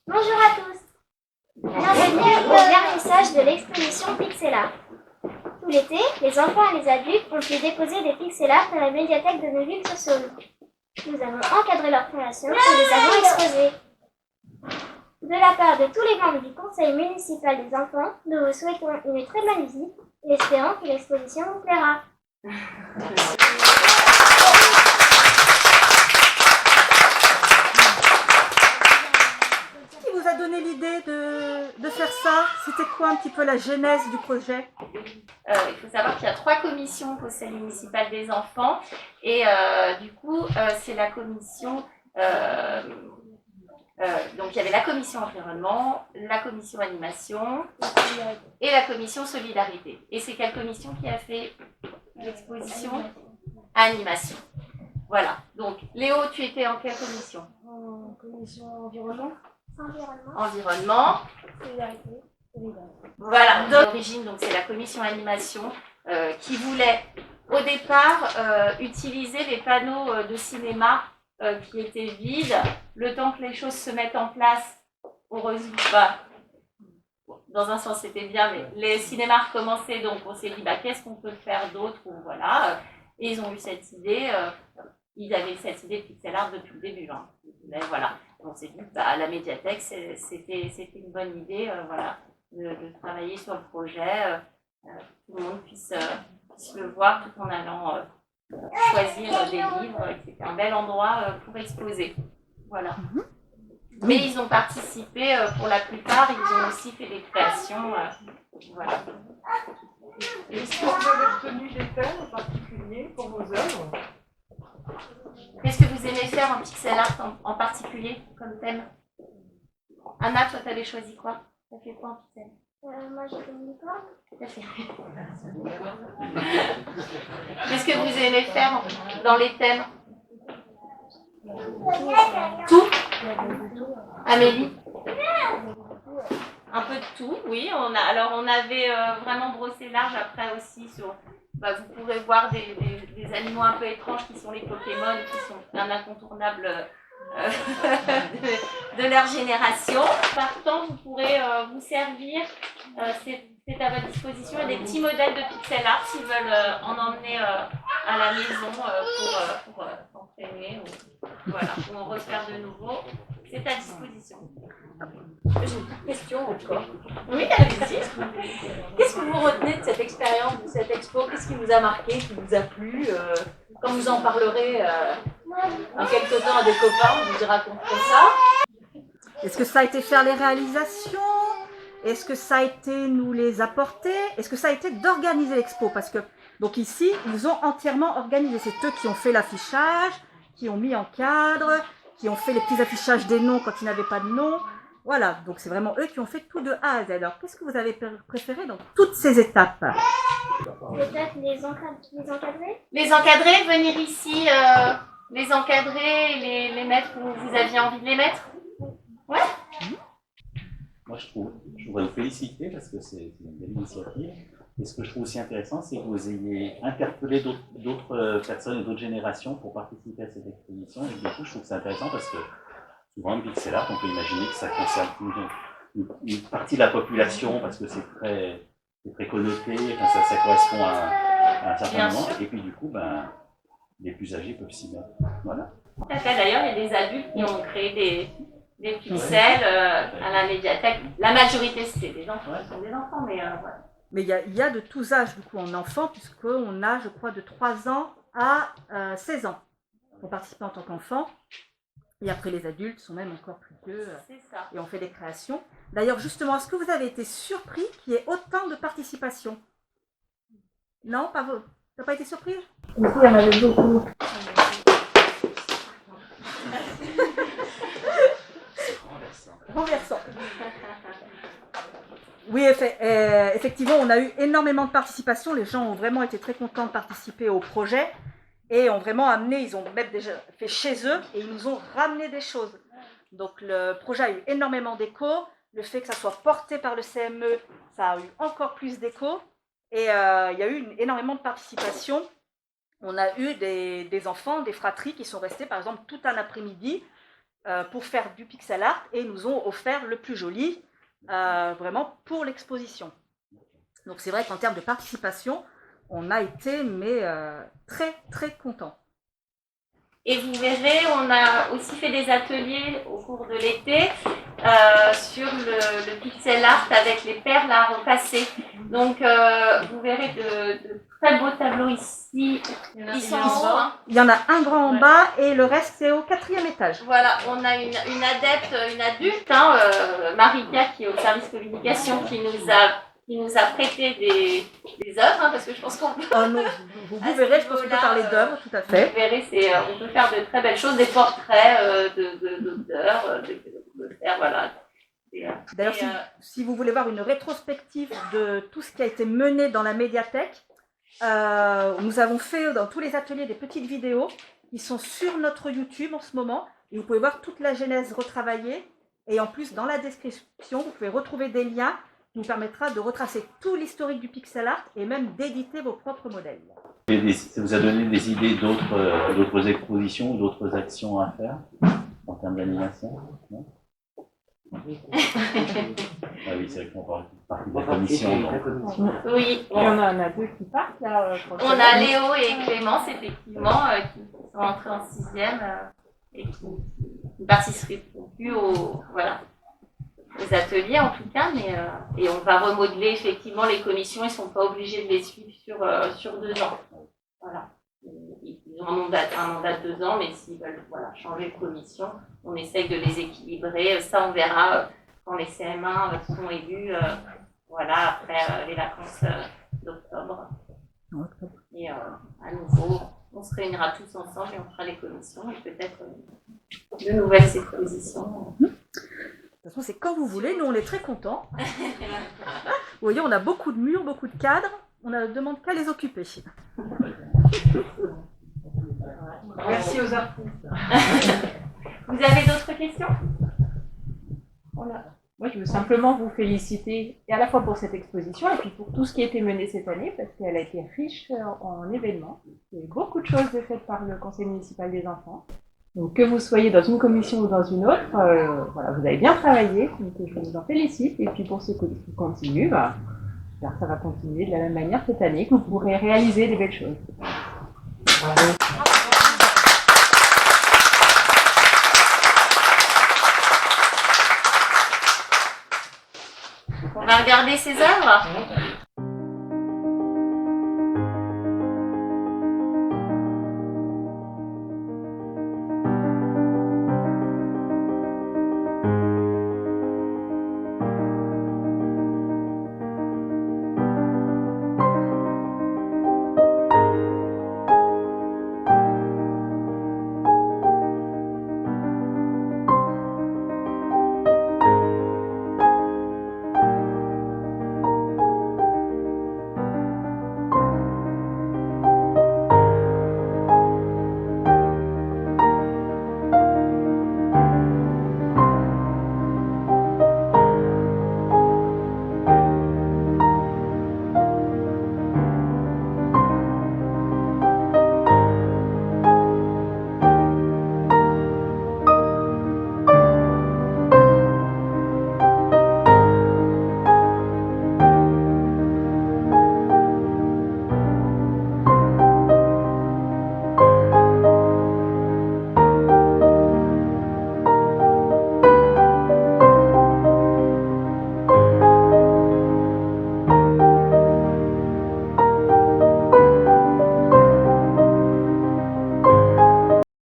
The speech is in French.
Bonjour à tous. Bienvenue au vernissage de l'exposition Pixel Art. Tout l'été, les enfants et les adultes ont pu déposer des pixel art à la médiathèque de Neuville-sur-Saône. Nous avons encadré leur création et les avons exposés. De la part de tous les membres du conseil municipal des enfants, nous vous souhaitons une très bonne visite et espérons que l'exposition vous plaira. Qui vous a donné l'idée de faire ça? C'était quoi un petit peu la genèse du projet? Il faut savoir qu'il y a 3 commissions au conseil municipal des enfants et du coup c'est la commission donc il y avait la commission environnement, la commission animation et la commission solidarité. Et c'est quelle commission qui a fait l'exposition? Animation. Voilà. Donc Léo, tu étais en quelle commission? En commission environnement. Environnement. Solidarité. Voilà, d'origine, donc c'est la commission animation qui voulait au départ utiliser les panneaux de cinéma qui étaient vides, le temps que les choses se mettent en place. Heureusement, dans un sens c'était bien, mais les cinémas recommençaient, donc on s'est dit qu'est-ce qu'on peut faire d'autre, ou voilà. Et ils ont eu cette idée, ils avaient cette idée de pixel art depuis le début. Hein. Mais voilà, on s'est dit à la médiathèque c'était une bonne idée, voilà. De travailler sur le projet, tout le monde puisse le voir tout en allant choisir des livres. C'était un bel endroit pour exposer. Voilà. Mais ils ont participé pour la plupart, ils ont aussi fait des créations. Voilà. Est-ce que vous avez retenu des thèmes en particulier pour vos œuvres? Qu'est-ce que vous aimez faire en pixel art en particulier comme thème? Anna, toi, t'avais choisi quoi? Ça fait quoi en pixel? Moi j'ai fait une licorne. Qu'est-ce que vous aimez faire dans les thèmes? Tout. Amélie? Un peu de tout, oui. On avait vraiment brossé large après aussi sur. Vous pourrez voir des animaux un peu étranges qui sont les Pokémon, qui sont un incontournable de leur génération. Partant, vous pourrez vous servir, c'est à votre disposition, des petits modèles de pixel art s'ils veulent en emmener à la maison pour s'entraîner ou en refaire de nouveau. C'est à disposition. J'ai une petite question encore. Oui, allez-y. Qu'est-ce que vous retenez de cette expérience, de cette expo? Qu'est-ce qui vous a marqué, qui vous a plu? Quand vous en parlerez en quelque temps à des copains, vous raconterez ça. Est-ce que ça a été faire les réalisations? Est-ce que ça a été nous les apporter? Est-ce que ça a été d'organiser l'expo? Parce que, donc ici, ils ont entièrement organisé. C'est eux qui ont fait l'affichage, qui ont mis en cadre, qui ont fait les petits affichages des noms quand ils n'avaient pas de nom. Voilà, donc c'est vraiment eux qui ont fait tout de A à Z. Alors, qu'est-ce que vous avez préféré dans toutes ces étapes? Peut-être les encadrer? Les encadrer, venir ici, les encadrer, les mettre où vous aviez envie de les mettre? Ouais. Moi, je voudrais vous féliciter parce que c'est une belle initiative. Et ce que je trouve aussi intéressant, c'est que vous ayez interpellé d'autres personnes et d'autres générations pour participer à cette exposition. Et du coup, je trouve que c'est intéressant parce que souvent, le pixel art, on peut imaginer que ça concerne une partie de la population parce que c'est très connoté, enfin, ça correspond à un certain moment. Et puis, du coup, les plus âgés peuvent s'y mettre. Voilà. D'ailleurs, il y a des adultes qui ont créé des pixels à la médiathèque. La majorité, c'est des enfants, ce sont des enfants, mais voilà. Mais il y a de tous âges, du coup, en enfants, puisqu'on a, je crois, de 3 ans à 16 ans pour participer en tant qu'enfant. Et après, les adultes sont même encore plus vieux. C'est ça. Et on fait des créations. D'ailleurs, justement, est-ce que vous avez été surpris qu'il y ait autant de participation? Non, pas vous. T'as pas été surprise? Oui, il y en avait beaucoup. Renversant. Oui, effectivement, on a eu énormément de participation. Les gens ont vraiment été très contents de participer au projet et ont vraiment amené, ils ont même déjà fait chez eux et ils nous ont ramené des choses. Donc le projet a eu énormément d'écho. Le fait que ça soit porté par le CME, ça a eu encore plus d'écho. Et il y a eu énormément de participation. On a eu des enfants, des fratries qui sont restés par exemple tout un après-midi pour faire du pixel art et nous ont offert le plus joli, vraiment pour l'exposition. Donc c'est vrai qu'en termes de participation, on a été très très contents. Et vous verrez, on a aussi fait des ateliers au cours de l'été sur le pixel art avec les perles à repasser. Donc vous verrez de très beaux tableaux ici. Ils sont en haut. Hein. Il y en a un grand en bas et le reste c'est au 4e étage. Voilà, on a une adepte, une adulte, hein, Marika, qui est au service communication, qui nous a prêté des œuvres, hein, parce que je pense qu'on peut... Non, vous verrez, je pense qu'on peut parler d'œuvres, tout à fait. Vous verrez, on peut faire de très belles choses, des portraits d'auteurs, de faire, voilà. D'ailleurs, si vous voulez voir une rétrospective de tout ce qui a été mené dans la médiathèque, nous avons fait dans tous les ateliers des petites vidéos qui sont sur notre YouTube en ce moment, et vous pouvez voir toute la genèse retravaillée, et en plus, dans la description, vous pouvez retrouver des liens qui vous permettra de retracer tout l'historique du pixel art et même d'éditer vos propres modèles. Et ça vous a donné des idées d'autres expositions ou d'autres actions à faire en termes d'animation, non? Ah oui, c'est vrai qu'on parle de la commission. Oui, Il y en a deux qui partent là. on a Léo et Clémence, effectivement, qui sont entrés en 6e et qui ne participent plus aux ateliers en tout cas, et on va remodeler effectivement les commissions, ils ne sont pas obligés de les suivre sur 2 ans. Voilà. Ils ont un mandat de 2 ans, mais s'ils veulent changer de commission, on essaye de les équilibrer. Ça, on verra quand les CM1 sont élus, après les vacances d'octobre. Et à nouveau, on se réunira tous ensemble et on fera les commissions et peut-être de nouvelles expositions. De toute façon, c'est quand vous voulez, nous on est très contents. Vous voyez, on a beaucoup de murs, beaucoup de cadres, on ne demande qu'à les occuper. Merci aux artistes. Vous avez d'autres questions? Voilà. Moi, je veux simplement vous féliciter, et à la fois pour cette exposition, et puis pour tout ce qui a été mené cette année, parce qu'elle a été riche en événements. Il y a eu beaucoup de choses faites par le Conseil municipal des enfants. Donc, que vous soyez dans une commission ou dans une autre, vous avez bien travaillé, donc je vous en félicite. Et puis pour ceux qui continuent, j'espère que ça va continuer de la même manière cette année, que vous pourrez réaliser des belles choses. Bravo. On va regarder ces œuvres.